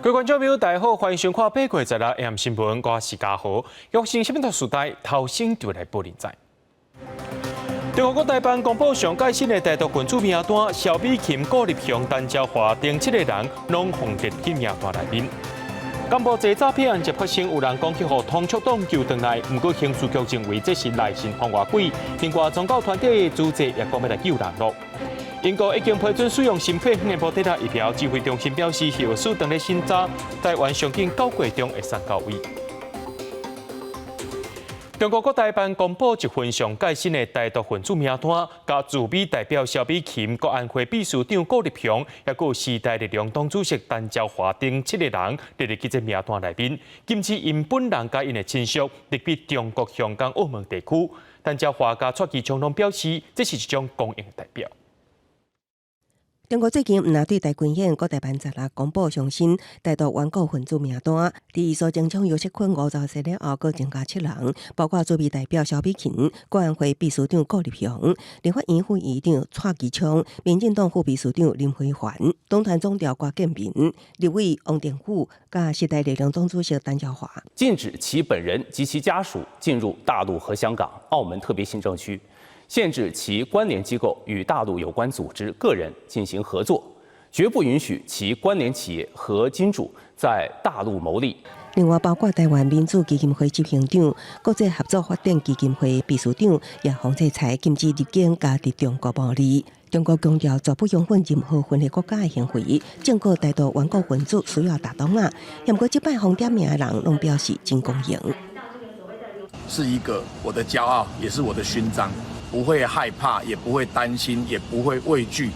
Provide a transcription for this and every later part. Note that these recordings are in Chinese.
各位观众朋友，大家好，欢迎收看8月16 AM 新闻，我是嘉豪。约新新闻台时代头先就来报连载。中国国台办公布上届新的台独群主名单，邵美琴、顾立雄、陈椒华等7个人拢放入去名单内面。公布这诈骗案接发生，有人讲去互通促党救回来，不过刑事局认为这是内心防外鬼。另外，宗教团体的组织也讲要来救人咯。英国已经批准使用新配型的摩德纳疫苗，指挥中心表示，后续等咧审查，台湾上境9月中会送到位。中国国台办公布一份上届新的台独分子名单，甲驻美代表邵美琴、国安会秘书长顾立雄，也有时代力量党主席陈椒华等7个人列入去这名单内面，禁止因本人甲因的亲属入去中国香港、澳门地区。陈椒华甲蔡其昌拢表示，这是一种公益代表。中国最近唔拿对台军演，国台办16公布上新台独顽固分子名单，第一所争抢游锡坤50岁了后，搁增加7人，包括驻美代表萧美琴、国安会秘书长顾立雄、立法院副议长蔡其昌、民进党副秘书长林辉环、党团总调郭建民、立委王定宇，甲时代力量党主席陈椒华，禁止其本人及其家属进入大陆和香港、澳门特别行政区。限制其关联机构与大陆有关组织、个人进行合作，绝不允许其关联企业和金主在大陆牟利。另外，包括台湾民主基金会执行长、国际合作发展基金会秘书长也黄制裁，禁止入境加伫中国牟利。中国强调绝不容忍任何分裂国家的行为，正告台独顽固分子需要打倒啊！不过，这摆红点名的人拢表示真公平，是一个我的骄傲，也是我的勋章。不会害怕，也不会担心，也不会畏惧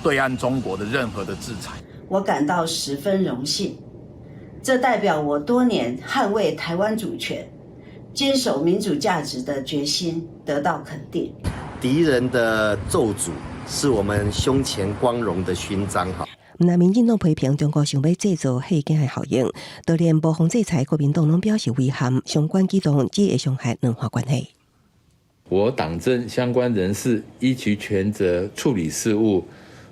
对岸中国的任何的制裁。我感到十分荣幸，这代表我多年捍卫台湾主权、坚守民主价值的决心得到肯定。敌人的咒诅是我们胸前光荣的勋章。那民进党批评中国想要制造黑警的效应，就连无防制裁，国民党拢表示遗憾，相关举动只会伤害两岸关系。我党政相关人士依其权责处理事务，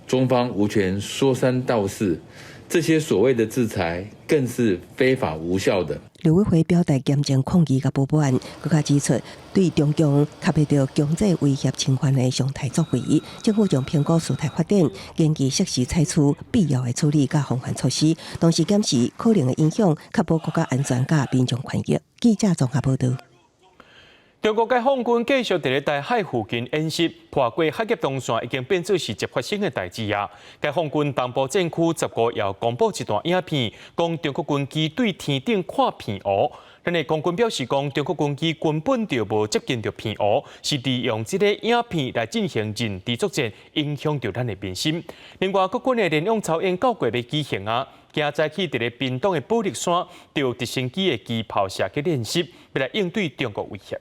中方无权说三道四，这些所谓的制裁更是非法无效的。刘委会表达严正抗议甲不满，更加指出对中共卡配到经济威胁侵犯的常态作为，政府将评估事态发展，研究适时采取必要的处理甲防范措施，同时检视可能的影响，确保国家安全甲民众权益。记者综合报道。中国解放军继续在台海附近演习，破过海峡中线已经变作是接发生的代志啊！解放军东部战区15日要公布一段影片，讲中国军机对天顶看片蚵。咱的空军表示讲，中国军机根本就无接近到片蚵，是利用这个影片来进行认知作战，影响到咱的民心。另外，国军的联用操演9月要举行啊！今早起伫咧屏东的宝力山，就直升机的机炮射击练习，要来应对中国威胁。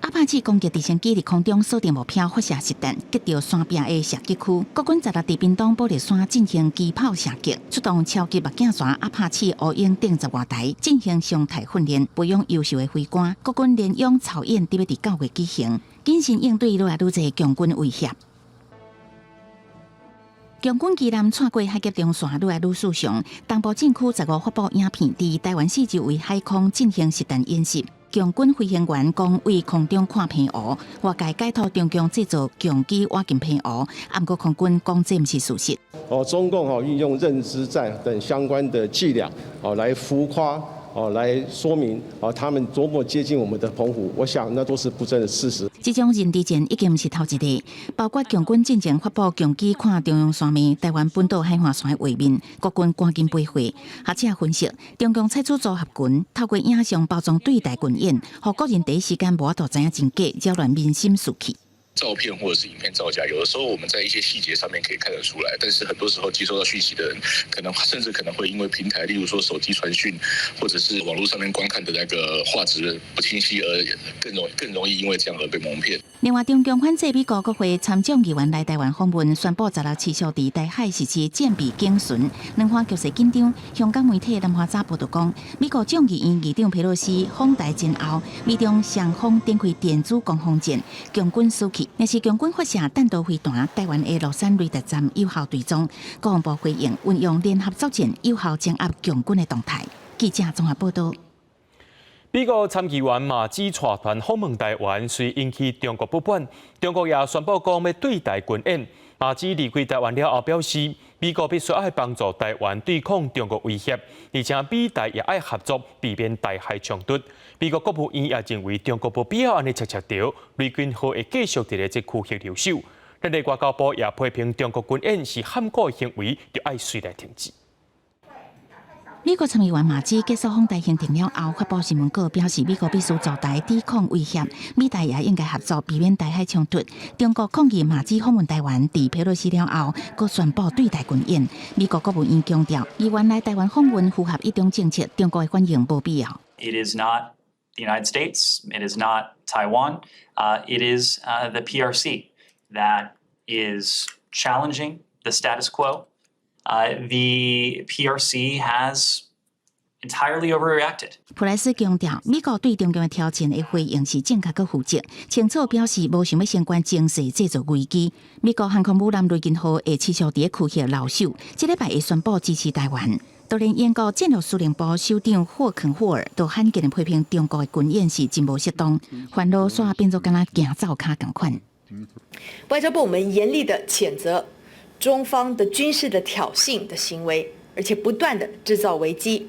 阿帕奇攻击直升机伫空中锁定目标发射实弹，击到山边的射击区。国军16日伫屏东宝力山进行机炮射击，出动超级目镜船阿帕奇乌鹰等10外台进行常态训练，培养优秀的飞官。国军联用操演伫要伫9月举行，谨慎应对愈来愈侪强军威胁。强军机舰穿过海峡中线愈来愈顺畅，东部战区15发布影片，伫台湾四周围海空进行实弹演习。强军飞行员讲为空中看片蚵，外界解读中共制造强机挖进片蚵，不过空军讲这不是事实。中共运用认知战等相关的伎俩来浮夸。来说明他们多么接近我们的澎湖，我想那都是不争的事实。这种认知战已经不是头一例，包括强军进前发布强机看中央山面、台湾本岛海岸线的画面，国军赶紧背回。学者分析，中共采取组合拳，透过影像包装对台军演，让国人第一时间无法度知影真假，扰乱民心士气。照片或者是影片造假，有的时候我们在一些细节上面可以看得出来，但是很多时候接收到讯息的人，甚至可能会因为平台，例如说手机传讯，或者是网络上面观看的那个画质不清晰，而更容易因为这样而被蒙骗。另外，中共反制美国国会参众议员来台湾访问，宣布16持续伫台海实施舰备警巡，两方局势紧张。香港媒体南华早报道讲，美国众议院议长佩洛西访台前后，美中双方展开电子攻防战，强军士气。若是强军发射弹道飞弹，台湾的洛杉矶雷达站有效追踪，国防部回应运用联合作战，有效镇压强军的动态。记者综合报道。美国参议员马基带团访问台湾，虽引起中国不满，中国也宣布讲要对台军演。马基离开台湾了后表示，美国必须爱帮助台湾对抗中国威胁，而且美台也爱合作，避免台海冲突。美国国务院也认为中国不必要安尼悄悄调，雷军可会继续伫咧这区域留守。咱的外交部也批评中国军演是涵盖行为，就爱随来停止。美国参议员马基结束访台行程了后，发布新闻稿表示，美国必须助台抵抗威胁，美台也应该合作，避免台海冲突。中国抗议马基访问台湾，伫佩洛西了后，佮宣布对台军演。美国国务院强调，议员来台湾访问符合一中政策，中国的反应无必要。It is not the United States. It is not Taiwan. It is the PRC that is challenging the status quo. The PRC has entirely overreacted. 普莱斯强调，美国对中共的挑战的回应是正确佮负责，清楚表示无想要相关情势制造危机。美国航空母舰雷根号会持续伫区域留守，这礼拜会宣布支持台湾。就连英国战略司令部首长霍肯霍尔都罕见的批评中国的军演是真无适当，烦恼煞变作敢若行灶骹同款。外交部我们严厉的谴责中方的军事的挑衅的行为，而且不断的制造危机。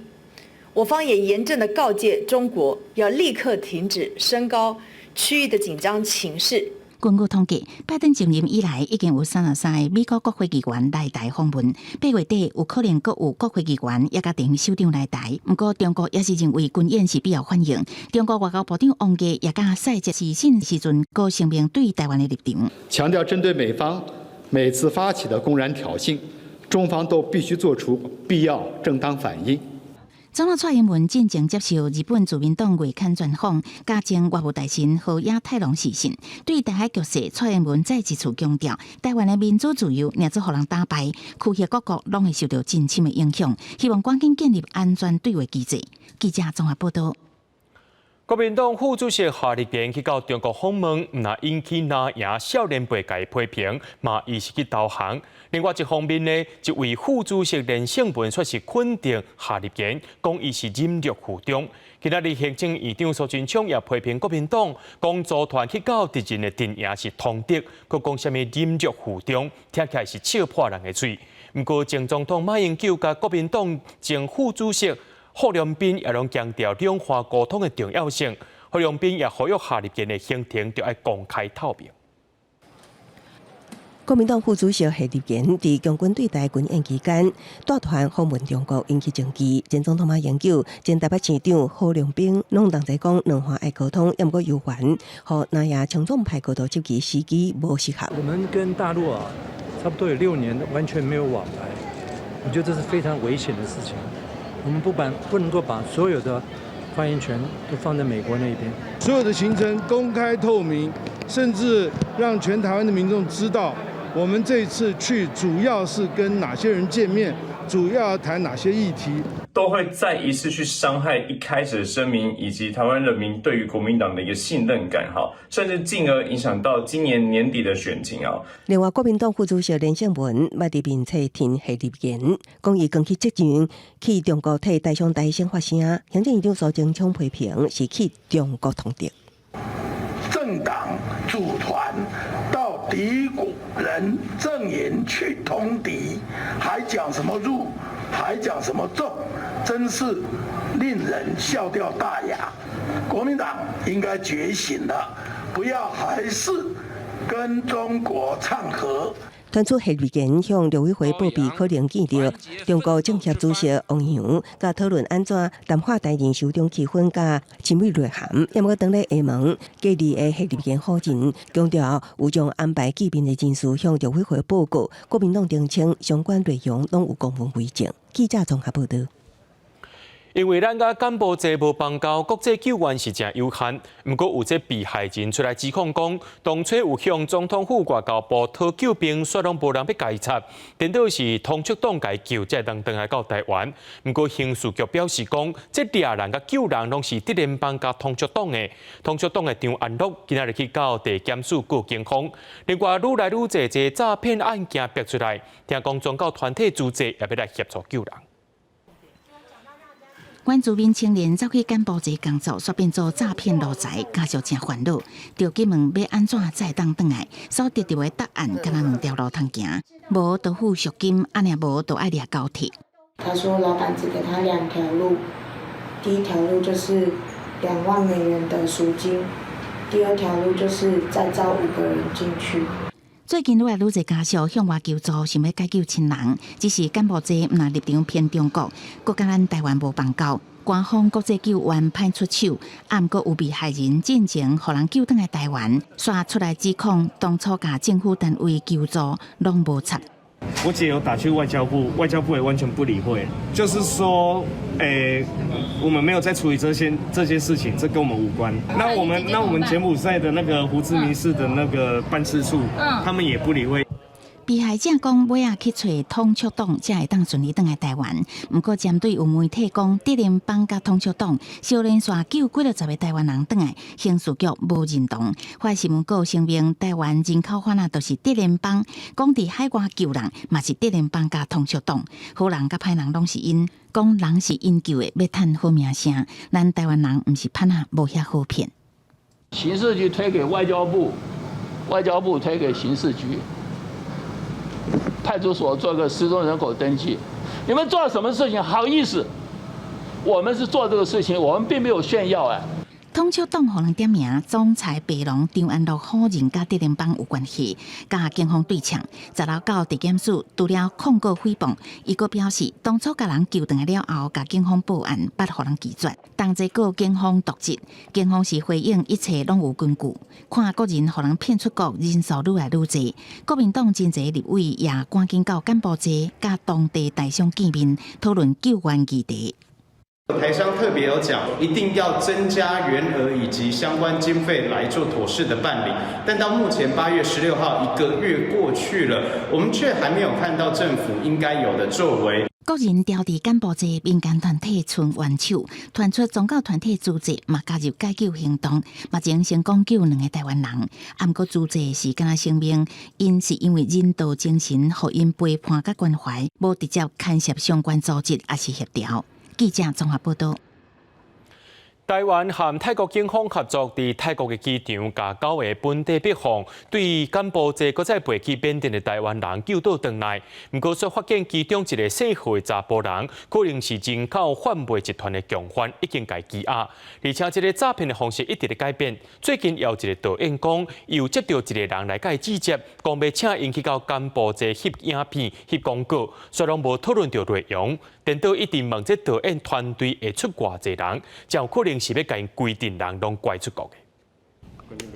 我方也严正的告诫中国，要立刻停止升高区域的紧张情势。根据统计，拜登上任以来已经有33个美国国会议员来台访问，8月底有可能阁有国会议员也甲地方首长来台。不过，中国也是认为军演是必要反应。中国外交部长王毅也甲赛节时信时阵，高声明对台湾的立场，强调针对美方每次发起的公然挑衅，中方都必须做出必要正当反应。总统蔡英文进前接受日本自民党月刊专访，加前外务大臣河野太郎视讯。对台海局势，蔡英文再一次强调，台湾的民主自由若做互人打败，区域各国拢会受到真深的影响。希望赶紧建立安全对话机制。记者综合报道。国民党副主席夏立言去到中国访问，唔但引起南洋少年辈界批评，嘛伊是去投降。另外一方面呢，一位副主席连胜文却是肯定夏立言，讲伊是忍辱负重。今仔日行政院长苏贞昌也批评国民党讲组团去到敌人的阵营是通敌，佮讲什么忍辱负重，听起来是笑破人的嘴。不过前总统马英九甲国民党前副主席霍良斌也拢强调两岸沟通的重要性。霍良斌也呼吁夏立言的行程就要公开透明。国民党副主席夏立言伫强军对台军演期间，带团访问中国引起争议。前总统马英九、前台北市长霍良斌拢同齐讲，两岸爱沟通，也毋过有关，和南亚强总派高度接机时机无适合。我们跟大陆差不多有6年完全没有往来，我觉得这是非常危险的事情。我们不能够把所有的发言权都放在美国那边，所有的行程公开透明，甚至让全台湾的民众知道。我们这一次去主要是跟哪些人见面，主要要谈哪些议题，都会再一次去伤害一开始的声明，以及台湾人民对于国民党的一个信任感，甚至进而影响到今年年底的选情。另外，国民党副主席连胜文捌伫面册挺夏立言，讲伊讲去责任去中国替台商台先发声，行政院长苏贞昌批评是去中国通敌。政党组团到敌国人阵营去通敌，还讲什么入，还讲什么重，真是令人笑掉大牙。国民党应该觉醒了，不要还是跟中国唱和。传出夏立言向陆委会报备可能见到中国政协主席王阳，甲讨论安怎淡化台人首长气氛甲亲密内涵。也毋过当咧下问，隔离的夏立言否认，强调有将安排见面的人士向陆委会报告。国民党澄清相关内容拢有公文为证。记者综合报道。因为咱甲柬埔寨无邦交，国际救援是真有限。不过有这被害人出来指控讲，当初有向总统府外交部讨救兵，却拢无人要解插，颠倒是通缉党解救才当来到台湾。不过刑事局表示讲，这掠人甲救人拢是敌联邦甲通缉党的。通缉党的张安乐今仔日去到地检署告警方。另外，愈来愈侪诈骗案件逼出来，听讲宗教团体组织也要来协助救人。原住民青年走去柬埔寨工作，却变做诈骗路财，家属真烦恼。着急问要安怎才当转来？所得到的答案，敢若两条路通行，无就付赎金，安尼无就爱掠高铁。他说老板只给他2条路，第一条路就是2万美元的赎金，第二条路就是再招5个人进去。最近愈来愈侪家属向外求助，想要解救亲人，只是柬埔寨毋若立场偏中国，国甲咱台湾无邦交，官方国际救援歹出手，毋过有被害人进前互人救返来台湾，煞出来指控当初甲政府单位求助拢无插。我姐有打去外交部，外交部也完全不理会，就是说，我们没有在处理这些事情，这跟我们无关。那我们柬埔寨的那个胡志明市的那个办事处，他们也不理会。被害者讲，尾仔去找通缉党，才会当顺利返来台湾。不过，针对有媒体讲，敌联邦甲通缉党小连续救几60个台湾人返来，刑事局无认同。法新闻稿声明，台湾人口贩仔都是敌联邦，讲伫海外救人，嘛是敌联邦甲通缉党。好人甲歹人拢是因，讲人是因救的，要趁好名声。咱台湾人毋是歹仔，无遐好骗。刑事局推给外交部，外交部推给刑事局。派出所做个失踪人口登记，你们做了什么事情？好意思？我们是做这个事情，我们并没有炫耀哎。通缉党互人点名，总裁白龙张安乐好人甲敌联邦有关系，甲警方对呛。10号到地检署除了控告诽谤，伊阁表示当初甲人救回来了后，甲警方报案，捌互人拒绝，同齐告警方渎职。警方是回应一切拢有根据，看个人互人骗出国人数愈来愈侪。国民党真侪立委也赶紧到柬埔寨，甲当地大商见面，讨论救援议题。台商特别有讲，一定要增加员额以及相关经费来做妥适的办理。但到目前8月16号1个月过去了，我们却还没有看到政府应该有的作为。国人调伫柬埔寨民间团体伸援手，传出宗教团体组织嘛加入解救行动，目前成功救2个台湾人。不过组织是敢若声明，因是因为人道精神，互因陪伴甲关怀，无直接牵涉相关组织也是协调。记者综合报道。台湾和泰国警方合作，伫泰国嘅机场甲9个本地北方对柬埔寨搁再飞去缅甸嘅台湾人救到回来。不过，却发现其中一个4岁查甫人，可能是人口贩卖集团嘅共犯，已经被羁押。而且，这个诈骗嘅方式一直在改变。最近有一个导演讲，又接到一个人来甲伊指接，讲要请因去到柬埔寨翕影片、翕广告，虽然无讨论到内容，但都一定问这导演团队会出偌济人，才有可能是要甲因规定人拢拐出国的。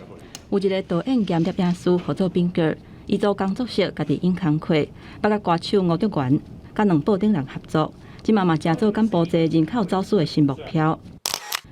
有一个导演兼摄影师合作宾格，伊做工作室家己演工课，捌甲歌手吴德元甲2部顶人合作，即嘛正做柬埔寨人口走私的新目标。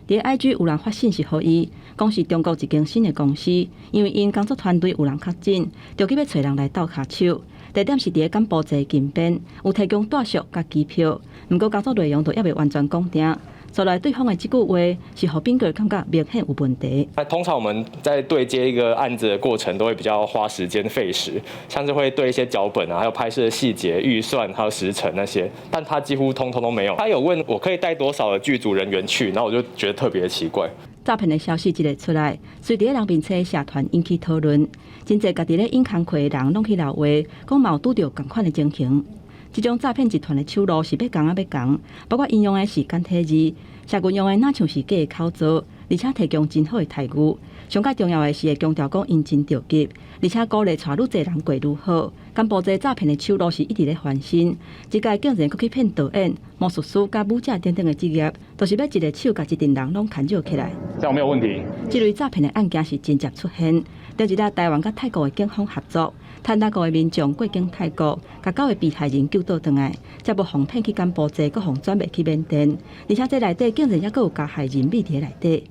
伫 IG 有人发信息给伊，讲是中国一间新的公司，因为因工作团队有人确诊，着急要找人来斗下手。地点是伫柬埔寨近边，有提供住宿甲机票，不过工作内容都还未完全讲定。所来对方的这句话是让宾格感觉明显有问题。通常我们在对接一个案子的过程，都会比较花时间费时，像是会对一些脚本啊，还有拍摄的细节、预算还有时程那些，但他几乎通通都没有。他有问我可以带多少的剧组人员去，然后我就觉得特别奇怪。诈骗的消息一日出来，随伫人面车社团引起讨论，真侪家己咧演工课的人拢去闹话，讲嘛有拄到同款的情形。这种诈骗集团的手路是要讲，包括应用的是简体字，社群用的哪像是假的口罩，而且提供真好的待遇。上较重要的是会强调讲因真着急，而且鼓励带愈侪人过愈好，干部这诈骗的手路是一直咧翻新，即届竟然佫去骗导演、魔术师、甲武者等等的职业，都是要一个手甲一群人拢牵招起来。这样没有问题。这类诈骗的案件是真接出现，就一个台湾甲泰国的警方合作，趁泰国的民众过境泰国，甲9个被害人救倒转来，才无互骗去柬埔寨，佫互转卖去缅甸，而且这内底竟然还佫有加害人密伫内底。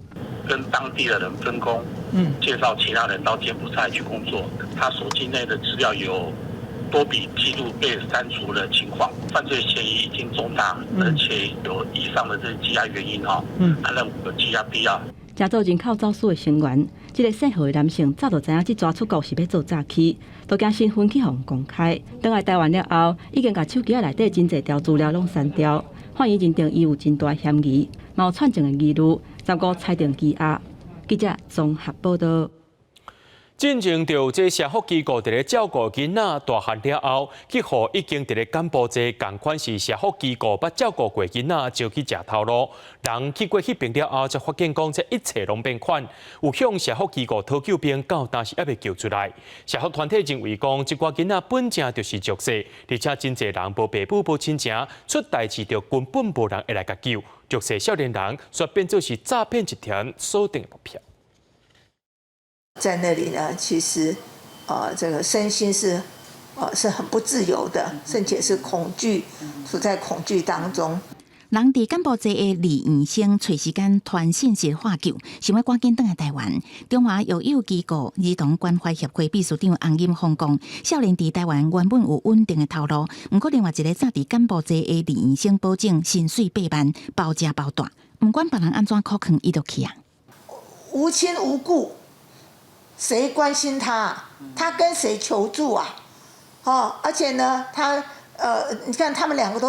跟当地的人分工，介绍其他人到柬埔寨去工作。他手机内的资料有多笔记录被删除的情况，犯罪嫌疑已经重大，而且有以上的这羁押原因他认为有羁押必要。加做人口走私的成员，这个姓何的男性早就知影这抓出国是要做诈欺，都惊身份去互公开。等来台湾了后，已经把手机内底真侪条资料拢删掉，反映认定伊有真大嫌疑，嘛有串证的疑虑。15裁定羁押。记者综合报道。进前着这社福机构伫咧照顾囡仔大汉了后，去互已经伫咧柬埔寨共款是社福机构捌照顾过囡仔，就去食头路。人去过迄边了后，才发现讲这一切拢变款，有向社福机构讨救兵，到但是还未救出来。社福团体认为讲，即寡囡仔本正就是弱势，而且真侪人无爸母无亲情，出代志就根本无人会来甲救。弱势少年人却变做是诈骗集团锁定的目标。在那里呢，其实，这个身心是很不自由的，甚至是恐惧，处在恐惧当中。人伫柬埔寨的李医生找时间传信息化救，想要赶紧返来台湾。中华幼幼机构儿童关怀协会秘书长洪金峰讲，少年伫台湾原本有稳定的头路，不过另外一个早伫柬埔寨的李医生保证薪水8万，包吃包住，不管别人安怎苛刻，伊就去啊。无亲无故，谁关心他？他跟谁求助啊？而且呢，你看他们2个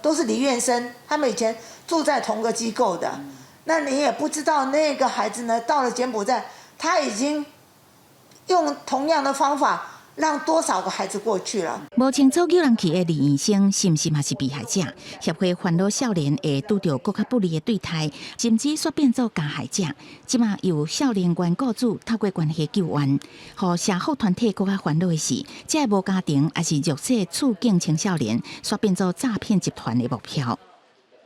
都是离院生，他们以前住在同个机构的，那你也不知道那个孩子呢，到了柬埔寨，他已经用同样的方法让多少个孩子过去了。无清楚救人去的李医生是不是嘛是被害者？协会烦恼少年会拄到更较不利的对待，甚至煞变做加害者。即马有少年原雇主透过关系救援，互社福团体更较烦恼的是，这无家庭也是弱势处境青少年，煞变做诈骗集团的目标。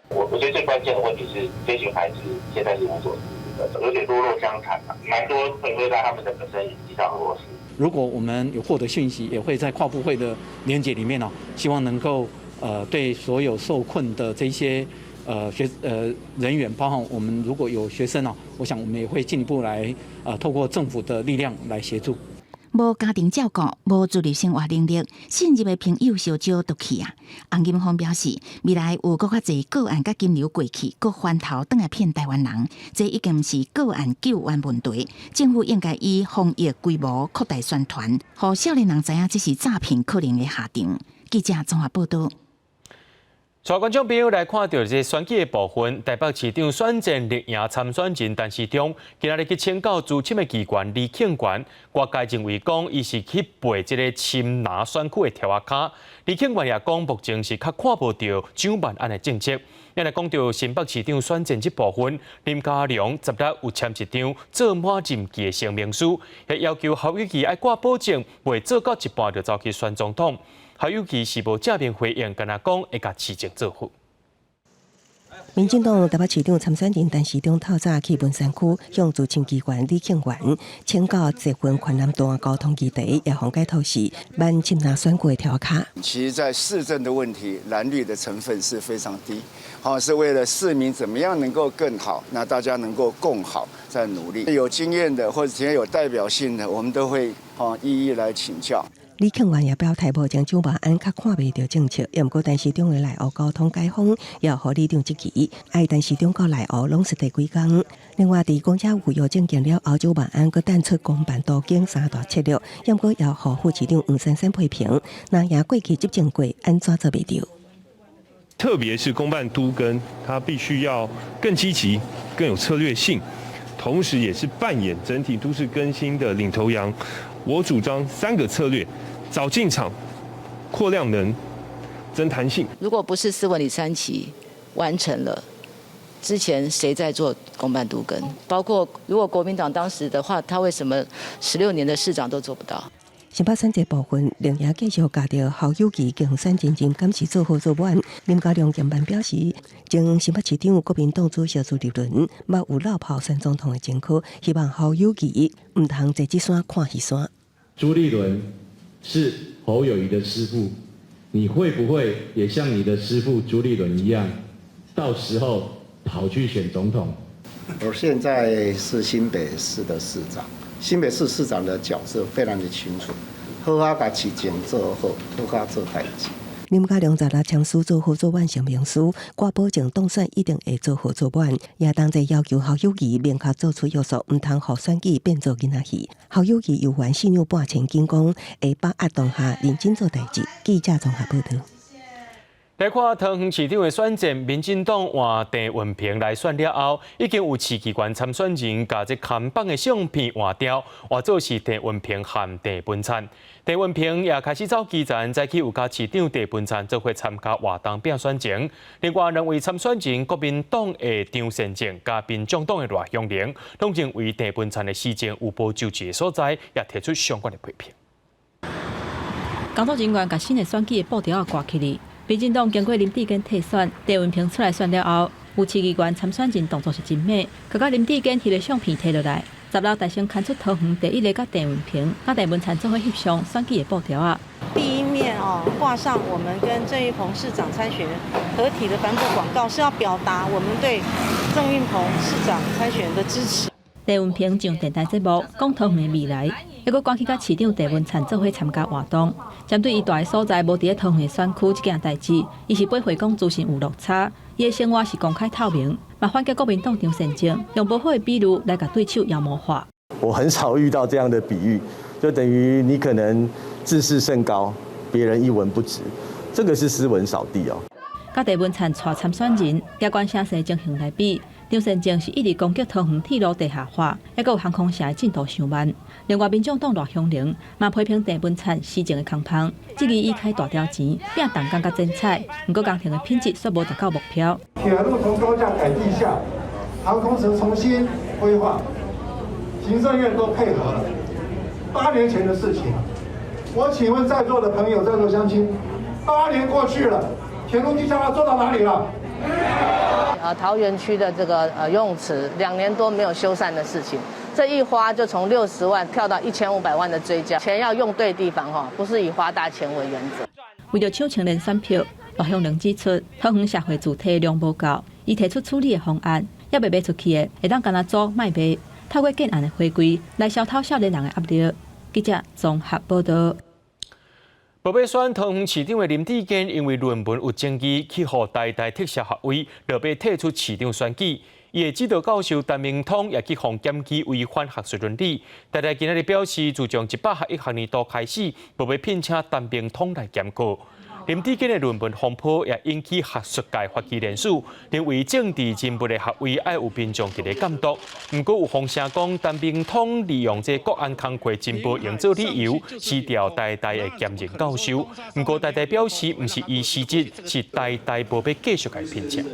我觉得最关键的问题是，这群孩子现在是无所事事的，有点落落相残，蛮多会让他们的本身也比较弱势。如果我们有获得讯息，也会在跨部会的连结里面希望能够对所有受困的这些人员，包含我们如果有学生我想我们也会进一步来透过政府的力量来协助。无家庭照顾，无自立生活能力，信任的朋友小少都去啊。洪金峰表示，未来有更较侪个案甲金流过去，搁翻头倒来骗台湾人，这已经毋是个案救援问题。政府应该以防疫规模扩大宣传，互少年人知影这是诈骗可能的下场。记者综合报道。带观众朋友来看到这选举的部分，台北市长选战力赢参选人陈时中，今日去请教资深的议员李庆元，外界认为讲伊是去背这个深南选区的条卡。李庆元也讲，目前是较看无到蒋万安的政策。咱来讲到新北市长选战这部分，林佳龙10日有签一张做满任期的声明书，也要求侯友宜爱挂保证，未做到一半就走去选总统。侯友宜是无正面回应，跟他讲会甲市政做好。民进党台北市长参选人陈时中透早去文山区向资深议员李庆元请教这份环南段交通议题，也涵盖透视万深南选区的条卡。其实，在市政的问题，蓝绿的成分是非常低，是为了市民怎么样能够更好，那大家能够共好在努力。有经验的或者今天有代表性的，我们都会一一来请教。李庆元也表态无将蒋万安较看袂到政策，也毋过陈时中的内湖交通解封，也互李长积极，爱陈时中到内湖拢是第几工。另外，伫公车有药证件了后，蒋万安佮淡出公办途径3大策略，也毋过也互副市长黄珊珊批评，那赢过去执政过，安怎做袂到？特别是公办都更，它必须要更积极、更有策略性，同时也是扮演整体都市更新的领头羊。我主张3个策略：早进场、扩量能、增弹性。如果不是斯文里3期完成了，之前谁在做公办都更？包括如果国民党当时的话，他为什么16年的市长都做不到？新北选举部分仍然继续加到侯友宜竞选真正敢是做好做满。林佳龙兼办表示，前新北市长国民党主席朱立伦捌有落跑选总统的前科，希望侯友宜唔通坐这山看迄山。朱立伦是侯友宜的师父，你会不会也像你的师父朱立伦一样，到时候跑去选总统？我现在是新北市的市长。新北市市长的角色非常的清楚，好好把事情做好，好好做代志。林佳龙在签署做好做满声明书，我保证当选一定会做好做满。也当在要求侯友宜明确做出约束，唔通互选举变做囡仔戏。侯友宜又还4年半前警讲，会把压动下认真做代志。记者综合报道。来看桃园市长的选战，民进党换郑文平来选了后，已经有市机关参选人把这看板的相片换掉，换做是郑文平和郑文灿。郑文平也开始走基层，再去有甲市长郑文灿做伙参加活动变选情。另外两位参选人，国民党的张善政加民众党的赖香玲，拢认为郑文灿的施政有无周知的所在，也提出相关的批评。工作人员把新的选举的布条挂起来。民进党经过林志坚替选，郑文平出来选了后，有市议员参选人动作是真美，佮林志坚摕个相片摕落来，10楼大声看出桃园第一个甲郑文平、甲郑文灿做伙翕相选举的布条啊。第一面挂上我们跟郑运鹏市长参选合体的帆布广告，是要表达我们对郑运鹏市长参选的支持。郑文平上电台节目讲桃园的未来，还佫赶去甲市长郑文灿做伙参加活动。针对伊住的所在无伫咧桃园选区这件代志，伊是背回讲资讯有落差，伊的生活是公开透明，嘛反击国民党张善政用不好的比喻来甲对手妖魔化。我很少遇到这样的比喻，就等于你可能自视甚高，别人一文不值，这个是斯文扫地哦。甲郑文灿带参选人，也关城市情形来比，张善政是一直攻击桃园铁路地下化，还有航空城的进度上慢。另外，民众党赖香玲嘛批评郑文灿施政的空芳，质疑伊开大条钱，变动感较精彩，不过工程的品质却无达到目标。铁路从高架改地下，航空城重新规划，行政院都配合了。8年前的事情，我请问在座的朋友、在座乡亲，8年过去了，铁路地下化做到哪里了？桃园区的这个游泳池2年多没有修缮的事情，这一花就从60万跳到1500万的追加，钱要用对地方哈，不是以花大钱为原则。为了抢青年选票，赖香玲指出，桃园社会主体量无够，伊提出处理的方案，要袂卖出去的，会当干那做卖卖，透过建案的回归来消透少年人的压力。记者综合报道。无要选桃园市长的林志坚，因为论文有争议，去互台大特殊学位，落要退出市长选举。伊的指导教授陈明通也去互检举违反学术伦理。台大今仔日表示，自从101学年度开始，无要聘请陈明通来检讨。林志坚的论文风波也引起学术界发起联署，认为政治人物的学位要有民众伫咧监督。不过有风声讲，陈明通利用这国安工会进步用作理由，辞掉台大的兼任教授。不过台大表示，不是伊失职，是台大无要继续来聘请。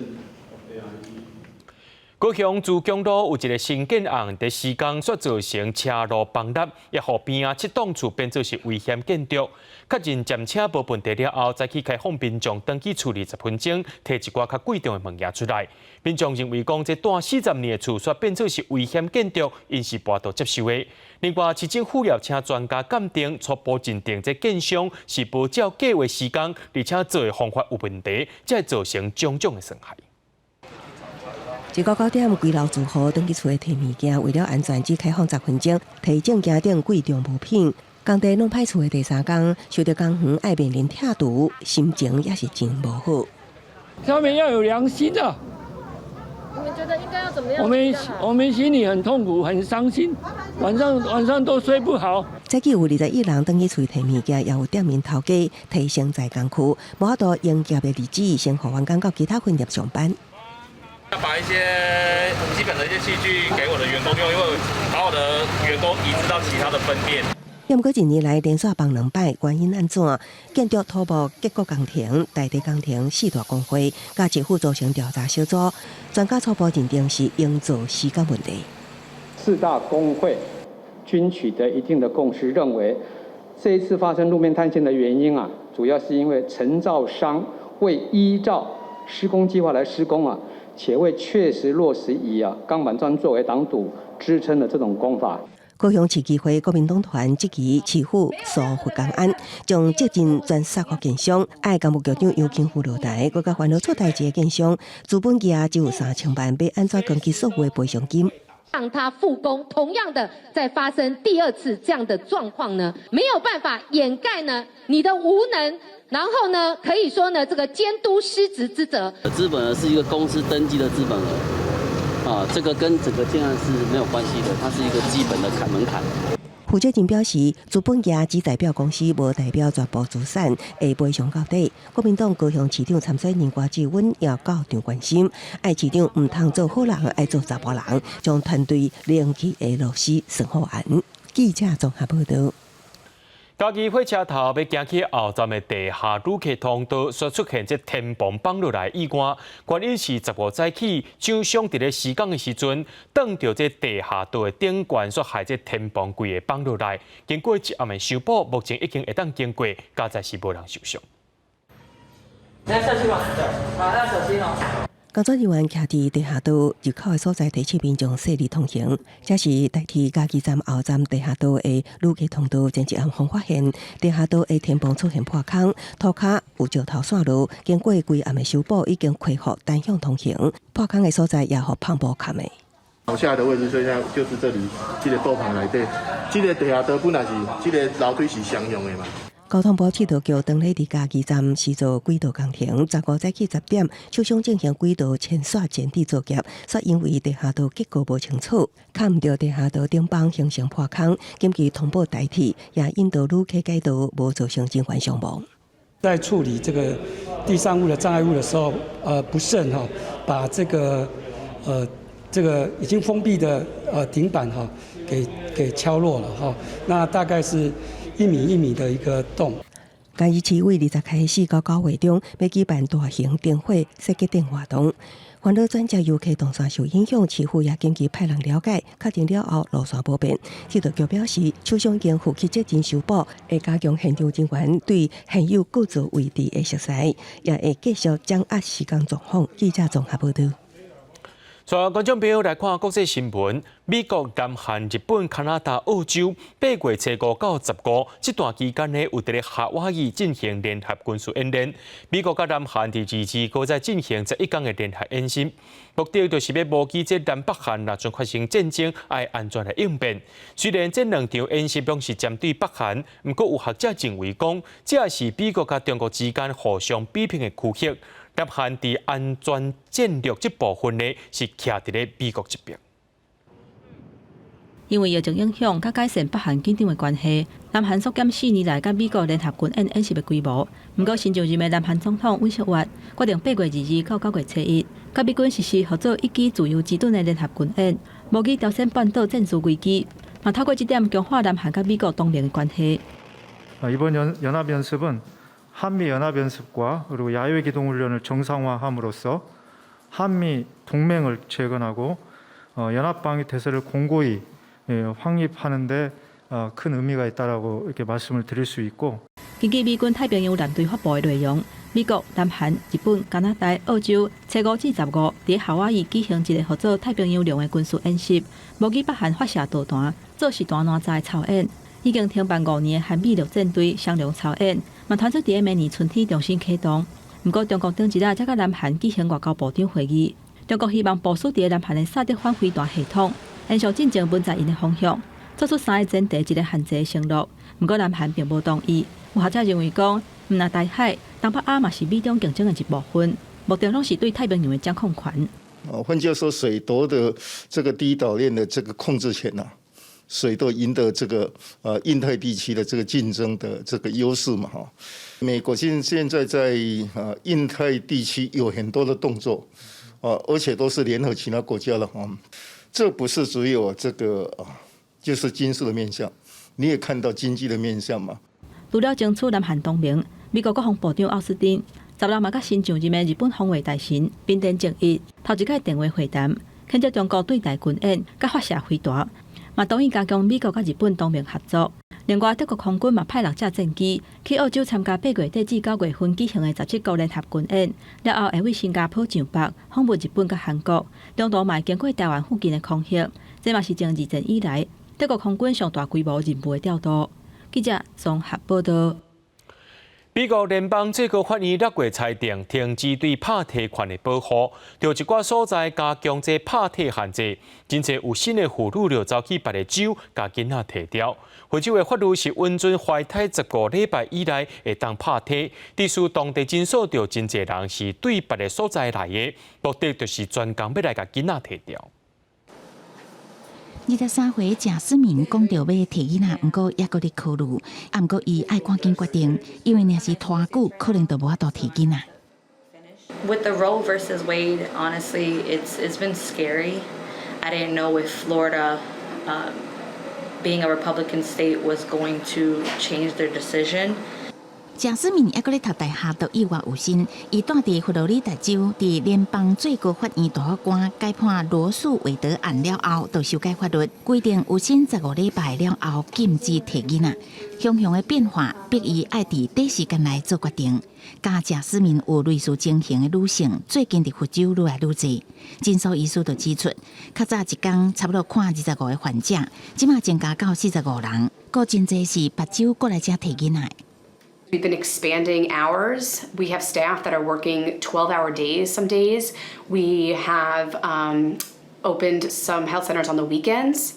高雄珠江路有一个新建案，在施工却造成车路崩塌，也互边仔7栋厝变做是危险建筑。确认检车无问题了后，再去开放民众登记处理10分钟，摕一寡较贵重的物件出来。民众认为讲这单40年的厝却变做是危险建筑，因是无度接受的。另外，市政府要请专家鉴定，初步认定这建商是无照计划施工，而且做的方法有问题，才会造成种种的损害。一个9点，几楼住户登记厝的摕物件，为了安全只开放10分钟，提证件顶贵重物品。工地弄歹厝的第3天，受到工园爱面临拆除，心情也是真无好。他们要有良心啊！你们觉得应该要怎么样？我们心里很痛苦，很伤心，晚上都睡不好。早起有21人登记厝摕物件，也有店面头家提升在工区，无法度营业的日子，先互员工到其他分店上班。要把一些基本的一些器具给我的员工用，因为把我的员工移植到其他的分店。要过1年来连续崩2摆，原因安怎？建筑土木结构工程、大地工程4大工会，甲政府组成调查小组，专家初步认定是营造施工问题。4大工会均取得一定的共识，认为这一次发生路面坍陷的原因啊，主要是因为承造商未依照施工计划来施工啊，且未确实落实以钢板砖作为挡堵支撑的这种工法。高雄市议会国民党团即期市府疏忽公安，将接近全杀国建商，爱干部局长杨金虎落台，国家烦恼出代志的建商，资本家只有3000万，要安怎攻击所有的赔偿金？让它复工，同样的再发生第二次这样的状况呢，没有办法掩盖呢你的无能，然后呢可以说呢这个监督失职之责。资本额是一个公司登记的资本额，这个跟整个建案是没有关系的，它是一个基本的门槛。负责人表示，资本家只代表公司，无代表全部资产，会赔偿到底。国民党高雄市长参选人郭志文也到场关心，爱市长唔通做好人，爱做查甫人，将团队连起的落实审好案。记者综合报道。嘉义火车头要行去后站的地下旅客通道，所出现这天棚放落来意外，原因是15早起厂商伫咧施工的时阵，挡到这地下道的顶管，所害这天棚规个放落来。经过一暗的修补，目前已经会当经过，加在是无人受伤。来下去吧，好，要小心哦。工作人员徛伫地下道入口的所在，提醒民众细力通行。这是代替嘉义站后站地下道的旅客通道，前一暗方发现地下道的天棚出现破坑，涂骹有石头散落。经过规暗的修补，已经恢复单向通行。破坑的所在也互胖布盖的。楼下的位置，现在就是这里，这个道旁内底，这个地下道本来是这个楼梯是相用的嘛。交通部铁道局当日伫嘉义站施做轨道工程，15早起10点，厂商进行轨道牵线剪地作业，却因为地下道结构无清楚，看唔到地下道顶帮形成破坑，紧急通报代替，也引导旅客改道，无造成人员伤亡。在处理这个地上物的障碍物的时候，不慎把这个已经封闭的顶板给敲落了那大概是1米1米的一个洞。嘉义市为20开始到9月中，要举办大型灯会、设计等活动。环岛专家游客动线受影响，市府也紧急派人了解，确定了后路线不便。铁道局表示，厂商已经负起责任修补，会加强现场人员对现有构造位置的熟悉，也会继续掌握施工状况。记者综合报道。所观众朋友来看国际新闻，美国、南韩、日本、加拿大、澳洲8月初5到15这段期间呢，有伫咧夏威夷进行联合军事演练。美国甲南韩伫2次在进行11天的联合演习，目的就是要模拟这南北韩若将发生战争，爱安全的应变。虽然这2场演习拢是针对北韩，不过有学者认为讲，这也是美国甲中国之间互相比拼的区域。南韩伫安全战略这部分呢，是徛伫咧美国这边。因为疫情影响，甲改善北韩紧张的关系，南韩缩减4年来甲美国联合军演演习的规模。不过，新就任的南韩总统尹锡悦决定8月22日到9月初1，甲美军实施合作1机自由之盾的联合军演，模拟朝鲜半岛战术危机，嘛透过这点强化南韩甲美国同盟的关系。이번 연합연습은 한미연합연습과 그리고 야외기동훈련을 정상화함으로써 한미 동맹을 재건하고 연합방위태세를 공고히 확립하는 데 큰 의미가 있다라고 이렇게 말씀을 드릴 수 있고. 根据美军太平洋舰队发布的内容，美国、南韩、日本、加拿大、澳洲初5至15伫夏威夷举行一个合作太平洋上的军事演习，模拟北韩发射导弹，做实弹烂炸的操演。已经停办5年的韩美陆战队商量操演，嘛传出伫明年春天重新启动。不过，中国顶一日才甲南韩举行外交部长会议，中国希望部署伫南韩的萨德反飞弹系统，延续进前文在寅的方向，做出3个前提一个限制的承诺。不过，南韩并无同意。有学者认为讲，毋但台海、东北亚嘛是美中竞争的一部分，目的拢是对太平洋的掌控权。换句话说，水铎的这个第一岛链的这个控制权呐。水都赢得这个印太地区的这个竞争的这个优势嘛哈，美国现在在印太地区有很多的动作而且都是联合其他国家了哈，这不是只有这个就是军事的面向，你也看到经济的面向嘛。除了争取南韩同盟，美国国防部长奥斯汀16日嘛甲新上任的日本防卫大臣滨田正一头一摆电话会谈，谴责中国对台军演甲发射飞弹。嘛同意加强美国甲日本同盟合作，另外，德国空军嘛派6架战机去澳洲参加8月底至9月份举行的17国联合军演，了后会为新加坡上北访问日本甲韩国，中途嘛经过台湾附近的空袭，这嘛是从二战以来德国空军上大规模任务的调度。记者综合报道。美国联邦最高法院6月裁定停止对拍体权的保护，就一寡所在加强这拍体限制，真侪有新的妇女就走去别个州，甲囡仔摕掉。非洲的法律是允准怀胎10个礼拜以内会当拍体，但是当地诊所就真侪人是对别个所在来的，目的就是专工要来甲囡仔摕掉。23岁贾思明讲到要摕囡仔，不过也搁伫考虑，不过伊爱赶紧决定，因为若是拖久，可能就无法度摕囡仔。With the Roe versus Wade, honestly, it's been scary. I didn't know if Florida, being a Republican state, was going to change their decision. 贾思明还搁咧读大学，到意外有心，伊住伫佛罗里达州，伫联邦最高法院大法官改判罗素韦德案了后，就修改法律，规定有薪15礼拜了后禁止摕囡仔。熊熊的变化逼伊爱伫短时间内做决定。加贾思明有类似情形的女性，最近伫佛州愈来愈侪。诊所医师就指出，较早一天差不多看25个患者，即马增加到45人，佫真侪是别州过来遮摕囡仔。We've been expanding hours. We have staff that are working 12-hour days some days. We have opened some health centers on the weekends.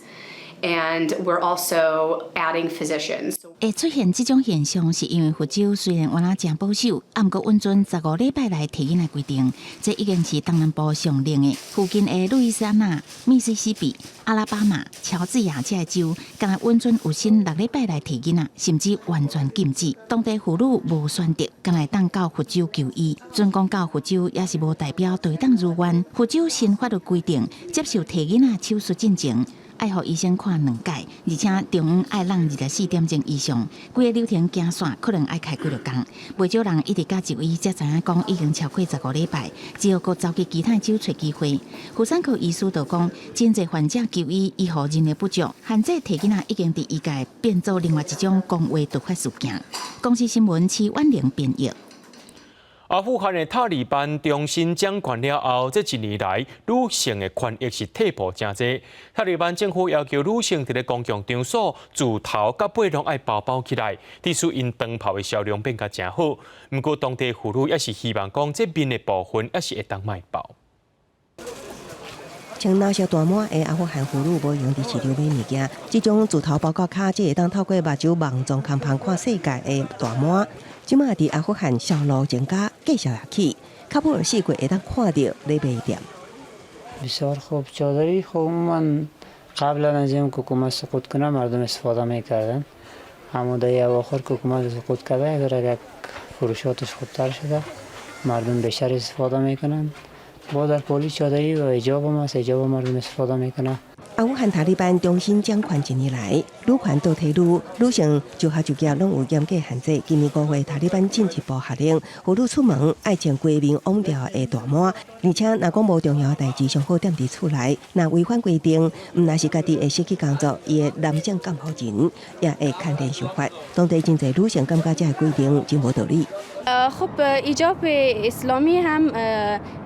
And we're also adding physicians. 会出现这种现象，是因为佛州虽然原来真保守，不过允准15礼拜内摕囡仔规定，这已经是东南部上令的。附近的路易斯安那、密西西比、阿拉巴马、乔治亚这州，敢若允准有薪6礼拜内摕囡仔，甚至完全禁止。当地妇女无选择，敢来当到佛州求医。准讲到佛州，也是无代表对当如愿。佛州新法律规定，接受摕囡仔手术进前，爱互医生看2届，而且中午爱让24点钟以上，规个流程行线可能爱开几落工。袂少人一直到就医才知影讲已经超过15礼拜，只好搁走去其他州找机会。妇产科医师就讲，真侪患者就医医护人力不足，限制摕囡仔已经伫医界变做另外一种公话突发事件。公司新闻齐婉玲编译。阿富汗的塔利班重新掌权了后，这1年来女性的权益是退步真侪。塔利班政府要求女性伫咧公共场所自头到尾拢爱包包起来，即使因长袍的销量变甲真好。不过当地妇女也是希望讲，这面的部分也是会当卖包。穿老少大满的阿富汗妇女无用伫市场买物件，这种自头包到脚，只会当透过目睭望状看旁看世界的大满。即马伫阿富汗销路增加，继续下去。喀布尔4月会当看到咧卖店。بسیار خوب چادری خوب من قبل از این حکومت سقوط کنه مردم استفاده میکردن اما در اواخر که حکومت سقوط کرده اگر فروشاتش خوبتر شده مردم بیشتر استفاده میکنن با در پولی چادری و حجاب هم هست حجاب مردم استفاده میکنن 阿富汗塔利班重新掌权1年来，女权倒退女性就学就业拢有严格限制。今年5月，塔利班进一步下令，妇女出门爱穿规面网条的大满，而且若讲无重要代志，上好踮伫厝内。若违反规定，毋但是家己会失去工作，伊的男性监护人也会牵连受罚。当地真侪女性感觉这个规定真无道理。خب ایجاب اسلامی هم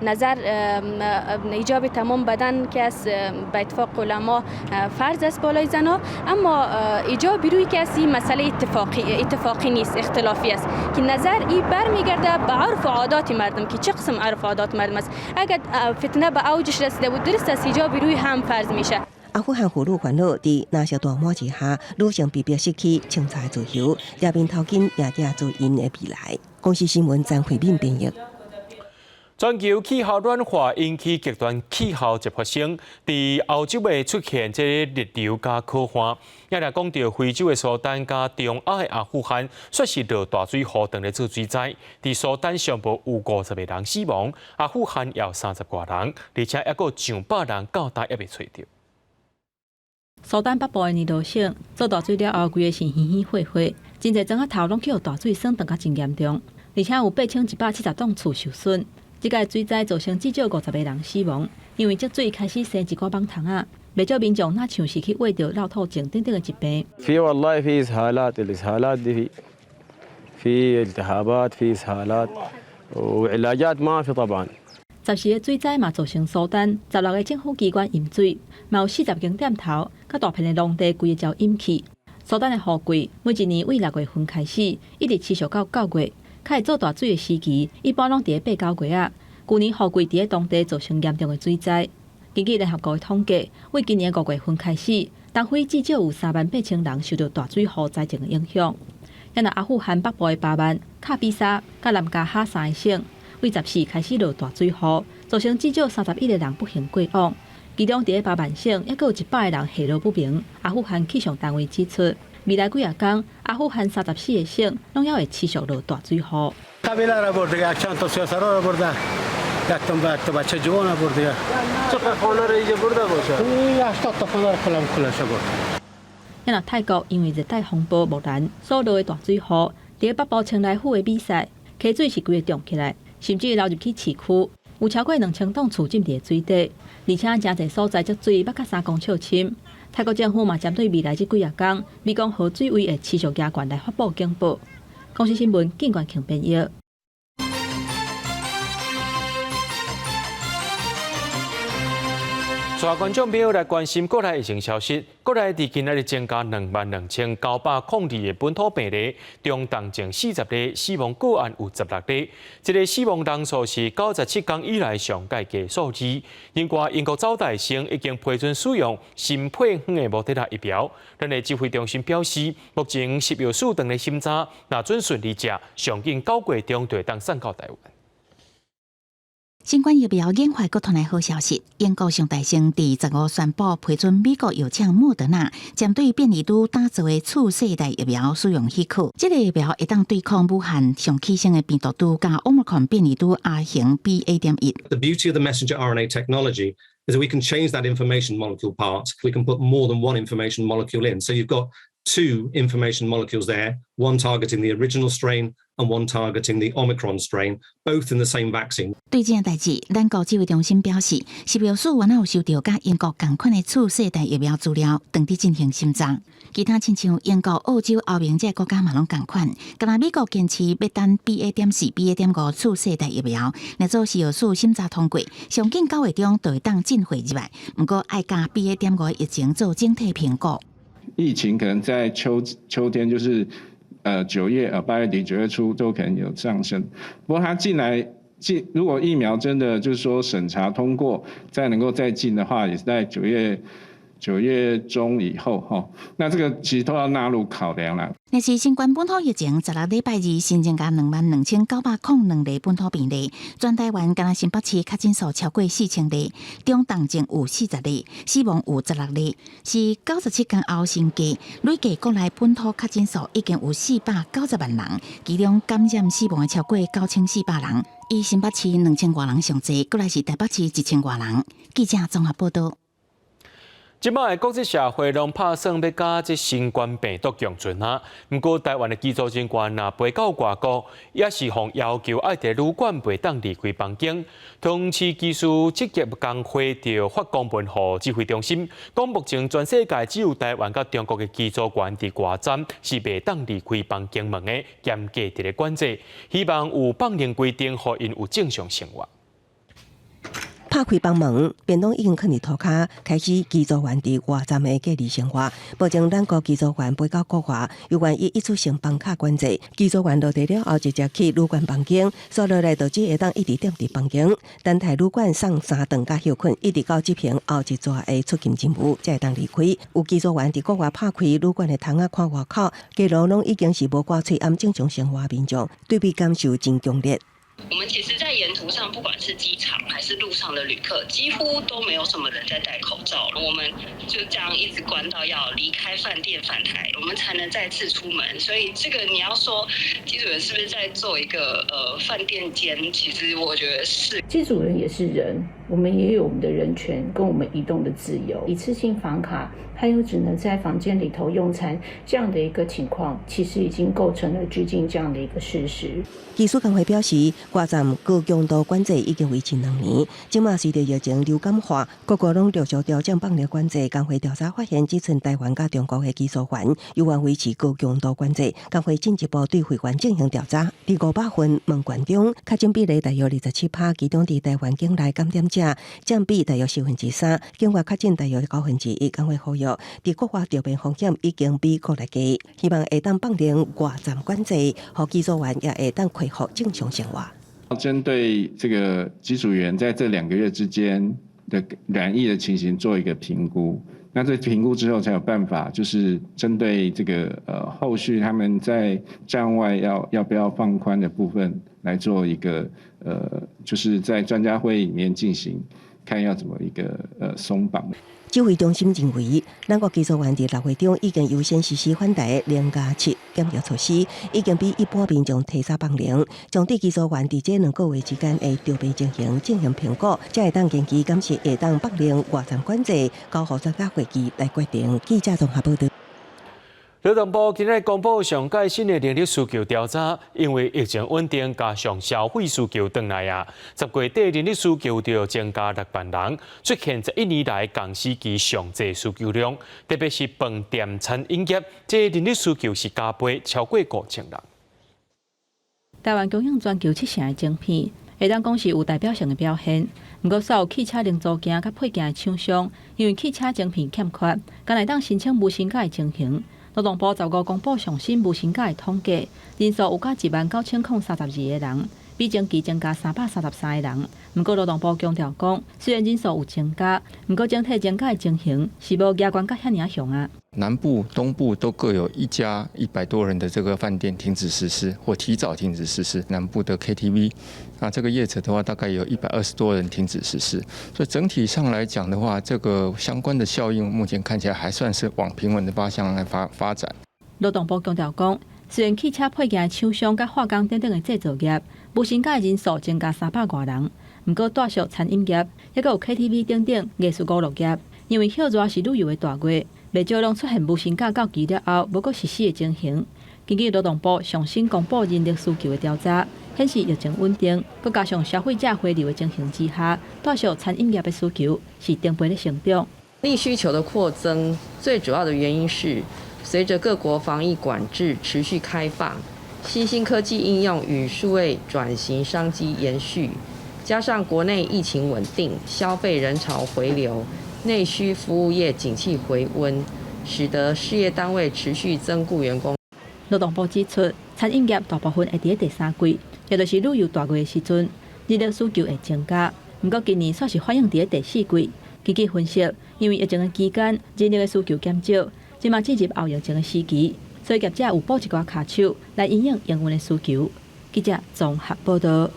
نظر ایجاب تمام بدن که از به اتفاق علما فرض است بالای زنا اما ایجاب روی کسی مسئله اتفاقی نیست اختلافی است که نظر ای برمیگرده به عرف و عادات مردم که چه قسم عرف و عادات مردم است اگر فتنه به اوجش رسیده بود درست است ایجاب روی هم فرض میشه 阿富汗妇女烦恼伫那小大满之下，女性被迫失去清采自由，人民头巾也也做因的未来。公司新闻张慧敏编译。全球气候暖化引起极端气候一发生，伫欧洲会出现这热流加可汗。也来讲到非洲的苏丹加中亚的阿富汗，说是落大水雨断咧做水灾。伫苏丹上无有50个人死亡，阿富汗也有30多人，而且还有上百人到达也未找到。苏丹北部的尼罗省做大水了后，规个是稀稀火火，真侪庄仔头拢去互大水损断甲真严重，而且有8170栋厝受损。这个水灾造成至少50个人死亡，因为积水开始生一寡网虫仔，未少民众那像是去喂着绕透症等等的疾病。 في والله في إسهالات الإسهالات دي في التهابات في إسهالات وعلاجات ما في طبعا. 10时的水灾嘛造成疏单，16个政府机关淹水，嘛有40间店头，甲大片的农地规个遭淹去。疏单的雨季，每一年为6月份开始，一直持续到9月。开始做大水的时期，一般拢伫8、9月啊。去年雨季伫个当地造成严重的水灾。根据联合国的统计，为今年5月份开始，东非至少有38000人受到大水洪灾情的影响。咱若阿富汗北部的巴曼、卡比沙、甲南加哈3个省，为14开始落大水雨，造成至少31个人不幸过往。其中，伫个巴曼省，还佫有100个人下落不明。阿富汗气象单位指出，未来几日间，阿富汗34个省拢还会持续落大水雨。 یک تا بچه جوان برده چقدر خانه رو اینجا برده باشه 80 تا خانه رو کلم کلش برده 咱泰国因为热带风暴木兰所落的大水雨，伫个北部清莱府的比赛，溪水是规个涨起来，甚至流入去市区，有超过2000栋厝浸伫水底，而且真侪所在积水要到3公尺深。泰国政府嘛针对未来这几日间，美讲河水位会持续加悬来发布警报。公司新闻景观庆编译。 全观众朋友来关心国内疫情消息。国内伫今仔日增加22902个本土病例，中重症40例，死亡个案有16例。这个死亡人数是97天以来上界嘅数字。英国早大生已经批准使用新配方的莫德纳疫苗。咱的指挥中心表示，目前10月4等的审查，若准顺利者，上近9月中就会当送到台湾。 新冠疫苗研发国团的好消息，英国上大生第15宣布批准美国药厂莫德纳针对变异株打造的次世代疫苗使用许可。这个疫苗会当对抗武汉上起生的病毒株加 Omicron 变异株 R 型 BA.1。The beauty of the messenger RNA technology is that we can change that information molecule part. We can put more than one information molecule in. So you've got 2 information molecules there, one targeting the original strain and one targeting the Omicron strain, both in the same vaccine. 对这件代志，咱国指挥中心表示，10月4原来有收到甲英国同款的次世代疫苗资料，当地进行审查。其他亲像英国、澳洲、欧盟这国家嘛拢同款，敢若美国坚持要等 BA.4、BA.5 次世代疫苗，来做10月4审查通过，上近9月中就会当进会入来。不过爱加 BA.5 疫情做整体评估。 疫情可能在秋天，就是8月底9月初都可能有上升。不过它如果疫苗真的就是说审查通过，再能够再进的话，也是在9月中以后哈。那这个其实都要纳入考量啦。 那是新冠本土疫情16礼拜2新增加22902例本土病例，全台湾敢若新北市确诊数超过4000例，中重症有40例，死亡有16例，是97天后新低。累计国内本土确诊数已经有490万人，其中感染死亡的超过9400人。以新北市2000多人上济，过来是台北市1000多人。记者综合报道。 即摆的国际社会拢拍算要甲这新冠病毒共存啊。不过台湾的机组人员若飞到外国，也是互要求爱伫旅馆袂当离开房间。通气技术职业工会就发公文予指挥中心，讲目前全世界只有台湾甲中国的机组员伫外站是袂当离开房间门的，严格伫咧管制，希望有放任规定，互因有正常生活。 拍开房门，便当已经放伫涂骹，开始机组员伫外站的隔离生活。保证咱国机组员飞到国外，有关于一次性房卡管制，机组员落地了后直接去旅馆房间，所落来就只会当一直踮伫房间，等待旅馆送3顿甲休困，一直到执行后一逝的出境任务，才会当离开。有机组员伫国外拍开旅馆的窗仔看外口，街路拢已经是无挂喙按正常生活民众，对比感受真强烈。 我们其实，在沿途上，不管是机场还是路上的旅客，几乎都没有什么人在戴口罩。我们就这样一直关到要离开饭店返台，我们才能再次出门。所以，这个你要说机组人是不是在做一个饭店间？其实我觉得是。机组人也是人，我们也有我们的人权跟我们移动的自由。一次性房卡还有只能在房间里头用餐这样的一个情况，其实已经构成了拘禁这样的一个事实。技术工会表示，外站高强度管制已经维持2年，即马随着疫情流感化，各国拢陆续调整放流管制。工会调查发现，只剩台湾甲中国的技术员有愿维持高强度管制。工会进一步对会员进行调查，伫500份问卷中，确诊比例大约27%，其中伫台湾境内感染者占比大约3%，境外确诊大约1/9。工会呼吁，伫国外着病风险已经比国内低，希望会当放零外站管制，互技术员也会当恢复正常生活。针对这个机组员在这2个月之间的染疫的情形做一个评估，那这评估之后才有办法，就是针对这个后续他们在站外要不要放宽的部分来做一个就是在专家会议里面进行，看要怎么一个松绑。指挥中心认为，咱国技术员伫6月中已经优先实施反台0+7检疫措施，已经比一般民众提早放零，将对技术员伫这2个月之间的着病情形进行评估，才会当延期敢是会当放零外站管制，交予专家会议来决定。记者综合报道。劳动部今日公布上届新的人力需求调查，因为疫情稳定加上消费需求回来啊，10月底人力需求就增加6万人，出现11年来同时期上济需求量，特别是饭店餐饮业，这人力需求是加倍超过5000人。台湾供应全球7成的晶片，会当讲是有代表性的表现。不过，所有汽车零组件甲配件的厂商，因为汽车晶片欠缺，敢来当申请无薪假的情形。劳动部15公布上新无薪假的统计，人数有达19032个人，比前期增加333个人。不过，劳动部强调讲，虽然人数有增加，不过整体增加的情形是无乐观到遐尔凶啊。南部、东部都各有一家100多人的这个饭店停止实施或提早停止实施。南部的 KTV， 这个业者的话大概有120多人停止实施。所以整体上来讲的话，这个相关的效应目前看起来还算是往平稳的方向来发展。劳动部强调讲，虽然汽车配件的厂商甲化工等等的制造业无薪假的人数增加300多人，不过带属餐饮业，也有 KTV 等等艺术娱乐业，因为歇热是旅游的大月。未少拢出现无薪假到期了后无阁实施的情形。根据劳动部上新公布人力需求的调查，显示疫情稳定，佮加上消费者回流的情形之下，带属餐饮业的需求是成倍的成长。力需求的扩增，最主要的原因是随着各国防疫管制持续开放，新兴科技应用与数位转型商机延续，加上国内疫情稳定，消费人潮回流。内需服务业景气回温，使得事业单位持续增雇员工。劳动部指出，餐饮业大部分会伫第3季，也就是旅游大月的时阵，人力需求会增加。不过今年煞是反映伫第4季。根据分析，因为疫情的期间，人力的需求减少，即马进入后疫情的时期，所以业者有补一寡卡手来应营营运的需求。记者综合报道。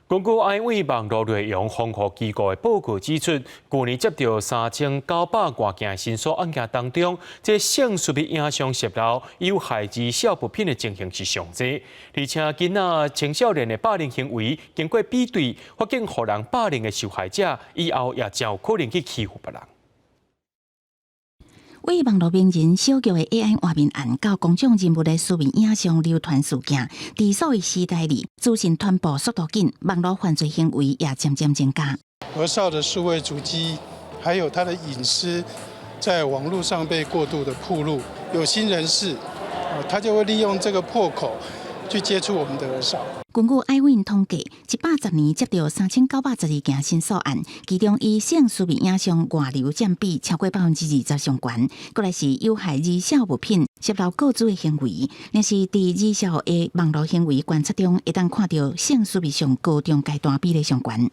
根据安慰网络内容防护机构的报告指出，去年接到3900多件申诉案件当中，这性属于影像泄露、有害至少物品的情形是上济，而且囡仔、青少年的霸凌行为经过比对，发现互人霸凌的受害者以后也真有可能去欺负别人。为网络名人小叫的 AI 画面案到公众人物的私密影像流传事件，在数位时代里，资讯传播速度紧，网络犯罪行为也渐渐增加。儿少的数位足迹，还有他的隐私，在网络上被过度的暴露，有心人士，他就会利用这个破口去接触我们的儿少。根据爱问统计，110年接到3912件申诉案，其中以性私密影像外流占比超过20%上悬。过来是有害儿少物品泄露告知的行为，但是在儿少的网络行为观察中，会当看到性私密上高中阶段比例上悬。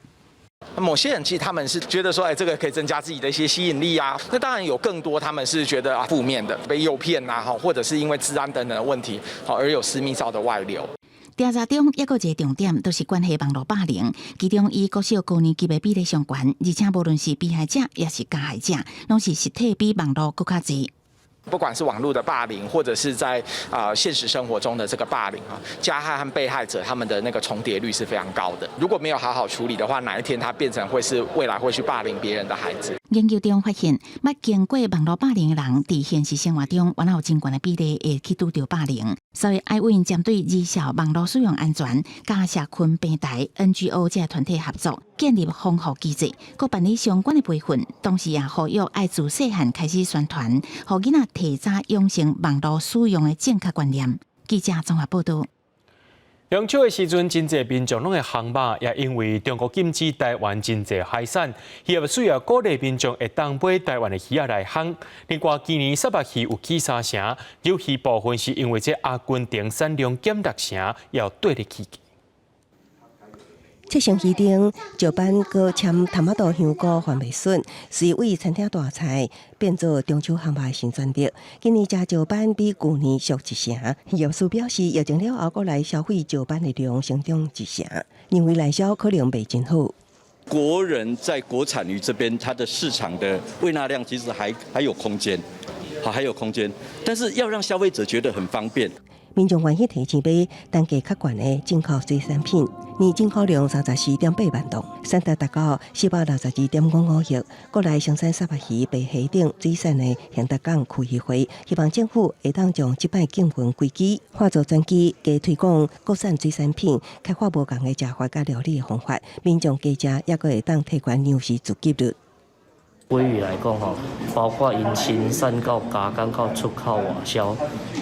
某些人其实他们是觉得说，这个可以增加自己的一些吸引力啊。那当然有更多他们是觉得负面的，被诱骗啊，或者是因为治安等等的问题，而有私密照的外流。调查中，还有一个重点，都是关系网络霸凌，其中以国小高年级的比例上悬，而且无论是被害者也是加害者，拢是实体比网络更加侪。不管是网络的霸凌，或者是在现实生活中的这个霸凌啊，加害和被害者他们的那个重叠率是非常高的。如果没有好好处理的话，哪一天他变成会是未来会去霸凌别人的孩子。研究中发现，捌经过网络霸凌的人，伫现实生活中，原来有真悬的比例会去拄到霸凌。所以，爱为针对儿少网络使用安全，加社群平台 NGO 这团体合作，建立防护机制，佮办理相关的培训。同时也呼吁爱自细汉开始宣传，互囡仔提早养成网络使用的正确观念。记者综合报道。中秋的时阵，真侪民众拢会航马，也因为中国禁止台湾真侪海产，也需要鼓励民众会当买台湾的鱼仔来航。另外，今年沙巴鱼有起3成，有鱼部分是因为这阿根廷产量减6成，要对得起。七星鱼丁石板搁签塔马豆香菇番麦笋，是为餐厅大菜变做中秋航马新选择。今年食石板比去年俗1成，业师表示，疫情了后过来消费石板的量成长1成，认为内销可能袂真好。国人在国产鱼这边，它的市场的喂纳量其实还有空间，还有空间，但是要让消费者觉得很方便。民众愿意提前买单价较悬的进口水产品，年进口量34.8万吨，产值达到462.55亿。国内生产沙巴鱼、白虾等水产的现达港区议会，希望政府会当将即摆禁运规矩化作专机，加推广国产水产品，开发无共的食法甲料理的方法，民众加食也阁会当提悬粮食自给率。鲑鱼来讲吼，包括因生产到加工到出口外销，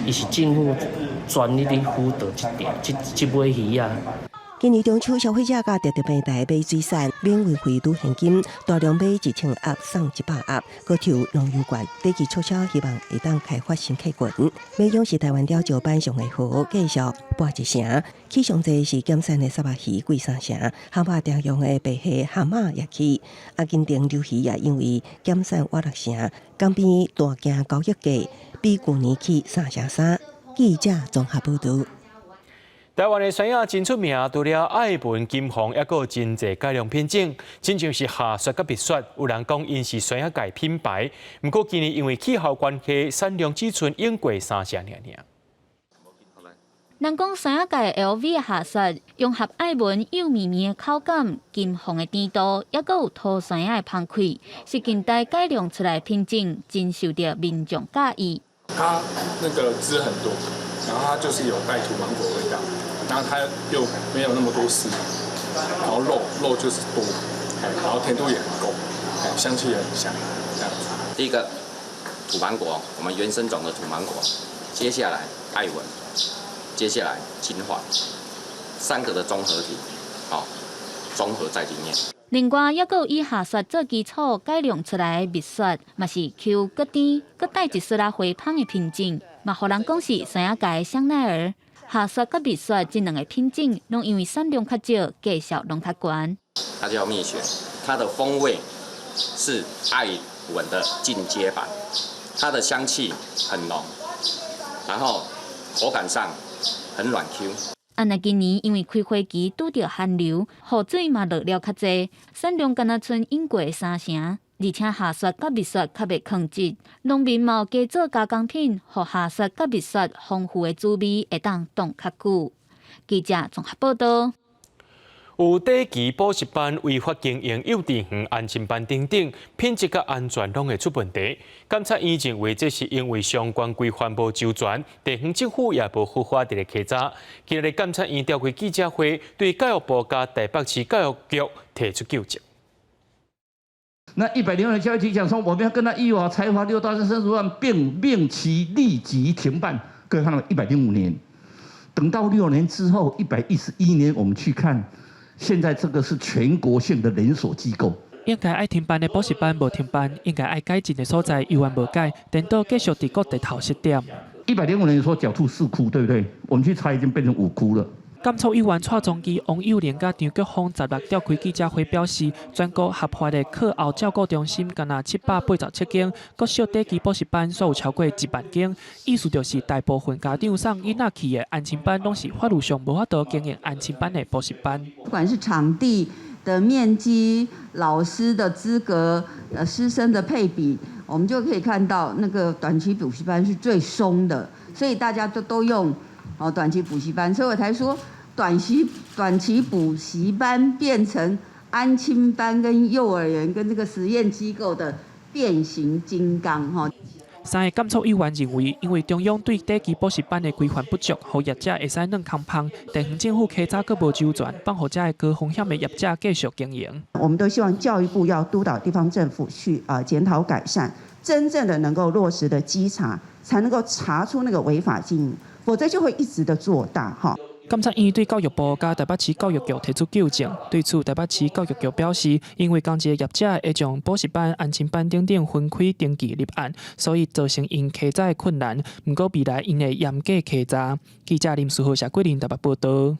伊是政府全力伫辅导这尾鱼啊。今年中秋，消费者甲特特平台买水产，免运费拄现金，大量买1000盒送100盒，搁抽农游券。短期促销希望会当开发新客群。买养是台湾钓石板上的好，继续搬1成。起上济是减产的沙巴鱼贵3成，蛤蟆常用的白虾蛤蟆也起。阿根廷鱿鱼也因为减产挖6成，港边大件交易价比去年起3成3。记者综合报道。台湾的山野真出名，除了爱文、金红，还有真侪改良品种，真像是下雪甲蜜雪。有人讲因是山野界品牌，不过今年因为气候关系，产量只剩用过3成尔。人讲山野界 LV 的下雪，融合爱文幼绵绵的口感、金红的甜度，还有土山野的芳开，是近代改良出来的品种，真受到民众喜意。它那个汁很多，然后它就是有带土芒果味道。然后它又没有那么多丝，然后肉就是多，然后甜度也很够，香气也很香，这样子。第一个土芒果，我们原生种的土芒果，接下来爱文，接下来金华，3个的综合体，综合在里面。另外，还有以下雪做基础改良出来的蜜雪，嘛是 Q 搁甜搁带一丝花香的品种，嘛互人讲是山野界的香奈儿。下雪甲蜜雪这2个品种，拢因为产量较少，价格拢较悬。它叫蜜雪，它的风味是爱文的进阶版，它的香气很浓，然后口感上很软 Q。按那今年因为开花期拄着寒流，雨水嘛落了较济，产量敢若剩用过3成。而且下雪甲蜜雪较袂抗质，农民嘛有加做加工品，互下雪甲蜜雪丰富的滋味会当冻较久。记者综合报道。有短期补习班违法经营、幼稚园、安亲班等等，品质甲安全拢会出问题。监察院认为这是因为相关规范无周全，地方政府也无好法伫咧稽查。今日监察院召开记者会，对教育部甲台北市教育局提出纠正。那102的教育局讲说，我们要跟他依法裁罚6到30万，并命其立即停办。各位看到105年，等到6年之后，111年我们去看，现在这个是全国性的连锁机构。应该爱停办的补习班无停办，应该爱改进的所在依然无改，颠倒继续伫各地头失点。105年说狡兔4窟，对不对？我们去查已经变成5窟了。监察委员蔡宗基、王幼莲甲张菊芳16召开记者会表示，全国合法的课后照顾中心敢若787间，各小短期补习班所有超过1万间。意思就是大部分家长送囡仔去的安亲班，拢是法律上无法度经营安亲班的补习班。不管是场地的面积、老师的资格、师生的配比，我们就可以看到那个短期补习班是最松的，所以大家都用短期补习班，所以我才说短期补习班变成安亲班跟幼儿园跟这个实验机构的变形金刚哈。3个监测委员认为，因为中央对短期补习班的规范不足，互业者会使软空芳，地方政府稽查阁无周全，帮互这个高风险的业者继续经营。我们都希望教育部要督导地方政府去检讨改善，真正的能够落实的稽查，才能够查出那个违法经营，否则就会一直的做大哈。监察院对教育部甲台北市教育局提出纠正，对此台北市教育局表示，因为同一个业者会将补习班、安亲班等等分开登记立案，所以造成因稽查的困难。不过未来因会严格稽查。记者林书豪、谢桂林台北报道。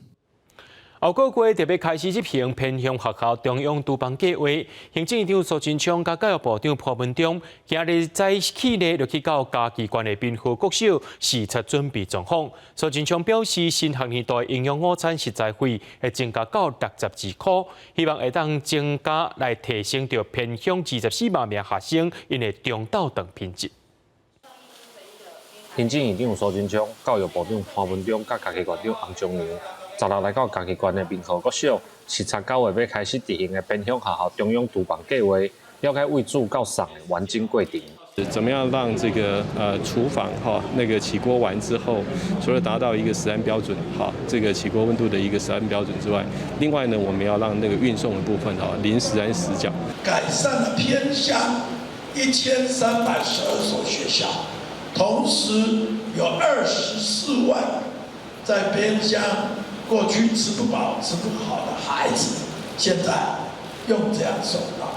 后个月特别开始执行偏乡学校中央厨房计划，行政院长苏贞昌甲教育部长潘文忠今日早起呢就去到家机关的滨河国小视察准备状况。苏贞昌表示，新学年度营养午餐实在费会增加到62块，希望会当增加来提升到偏乡24万名学生因的中昼顿品质。行政院长苏贞昌、教育部长潘文忠甲家机关长洪忠良，16来到家机关的滨河国小视察9月要开始执行的偏乡学校中央厨房计划，了解为主到送的完整过程。怎么样让这个厨房那个起锅完之后，除了达到一个食安标准这个起锅温度的一个食安标准之外，另外呢，我们要让那个运送的部分零食安死角。改善了偏乡1312所学校，同时有24万在偏乡过去吃不饱、吃不好的孩子，现在用这样手段。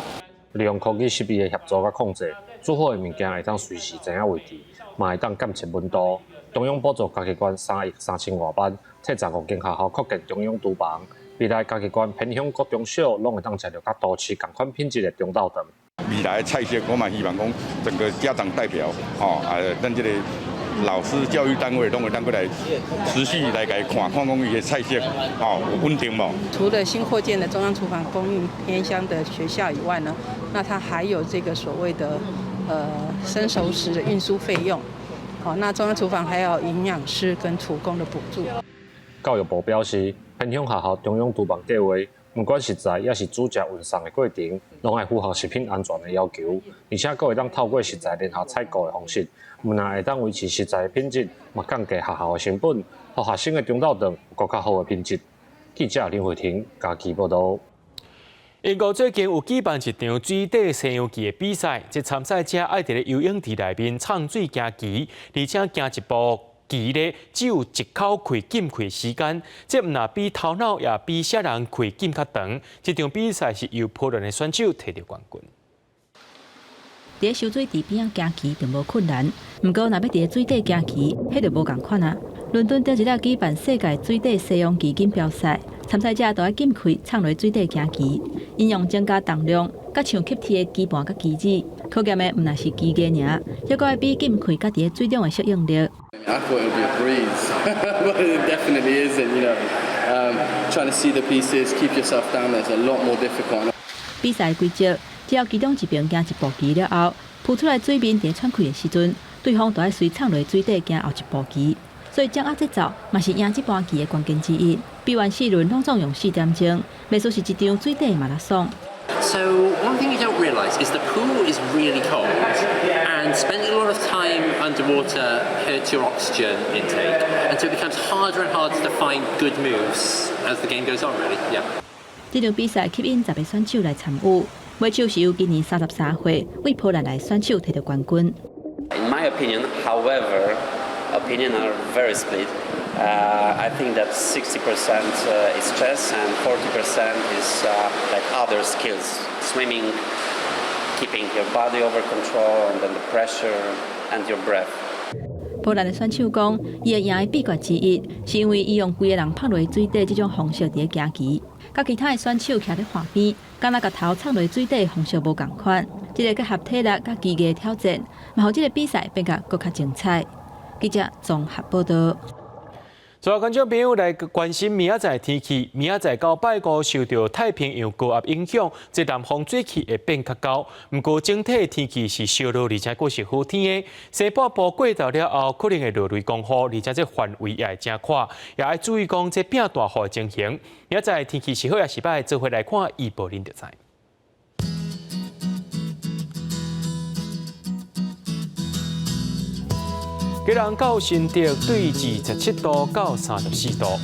利用科技设备的协助甲控制，煮好的物件会当随时知影位置，嘛会当监测温度。中央补助家机关3亿3000外万，替15间学校扩建中央厨房。未来家机关偏乡各中小拢会当吃到甲都市同款品质的中昼顿。未来的菜色，我嘛希望讲整个家长代表咱这个老师教育单位拢会当过来持续来给看讲伊的菜色有稳定无？除了新扩建的中央厨房供应偏乡的学校以外呢，那它还有这个所谓的生熟食的运输费用。那中央厨房还有营养师跟厨工的补助。教育部表示，偏乡学校中央厨房计划，不管食材也是煮食运送的过程，拢会符合食品安全的要求，而且佫会当透过食材联合采购的方式，唔但会当维持食材的品质，嘛降低学校的成本，让学生的中昼顿有更较好的品质。记者林慧婷家己报道。英国最近有举办一场水底西洋棋的比赛，即参赛者爱伫咧游泳池内面唱水行棋，而且行一步棋咧只有一口开剑开时间，即唔但比头脑也比些人开剑较长。这场比赛是由波兰的选手摕到冠军。伫收水池边仔行棋并无困难，不过若要伫水底行棋，迄就无共款啊。伦敦朝一日举办世界水底西洋棋锦标赛，参赛者都要剑开唱落水底行棋，应用增加重量，甲像吸铁的棋盘甲棋子。考验的毋但是棋艺尔，还佫要比剑开甲伫水中的适应力。I thought it would be a breeze, but it definitely isn't. You know, trying to see the pieces, keep yourself down there is a lot more difficult. 比赛规则，只要其中一边行一步棋了后，扑出来水面伫喘气的时阵，对方就要随唱落水底行后一步棋。所以掌握节奏，嘛是赢这盘棋的关键之一。比完4轮拢总用4点钟，袂说是一场水底马拉松。So one thing you don't realise is the pool is really cold, and spending a lot of time underwater hurts your oxygen intake, and so it becomes harder and harder to find good moves as the game goes on. Really, yeah. 这场比赛吸引10个选手来参与，尾手是由今年33岁为波兰来选手摕到冠军。In my opinion, however, opinions are very split. I think that 60% is chess and 40% is like other skills, swimming, keeping your body over control, and then the pressure and your breath. 波兰的选手讲，伊会赢的秘诀之一，是因为伊用规个人拍落水底这种方式伫行棋，甲其他的选手徛伫岸边，敢若甲头插落水底的方式无共款。这个结合体力甲技艺的挑战，嘛，让这个比赛变甲更较精彩。记者综合报道。所有观众朋友来关心明仔载天气，明仔载到拜五受到太平洋高压影响，这南方水汽会变较高。不过整体天气是烧热，而且阁是好天的。西北部过到了后，可能会落雷公雨，而且这范围也会真宽，也要注意讲这变大雨的情形。明仔载天气是好也是歹，做回来看预报您就知。吉隆到新竹对27度到34度，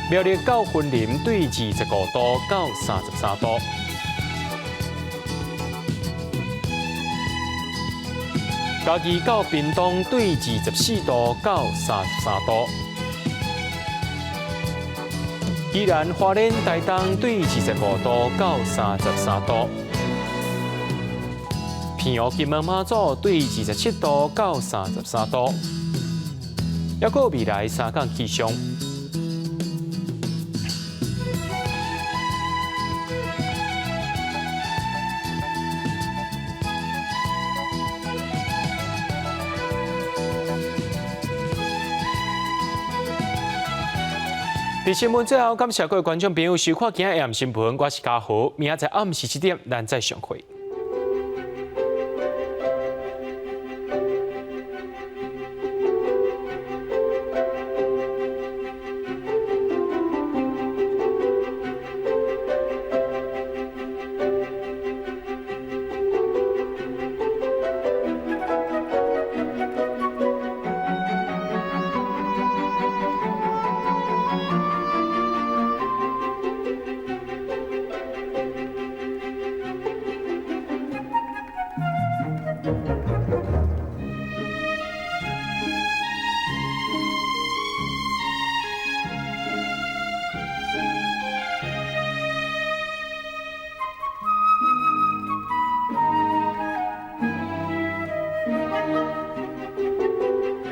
苗栗到云林对25度到33度，嘉义到屏东对24度到33度，宜兰花莲台东对25度到33度。平湖金门马祖对27度到33度，还有未来3天气象。在新闻最后，感谢各位观众朋友收看今日AM新闻，我是嘉豪，明仔载暗时7点咱再相会。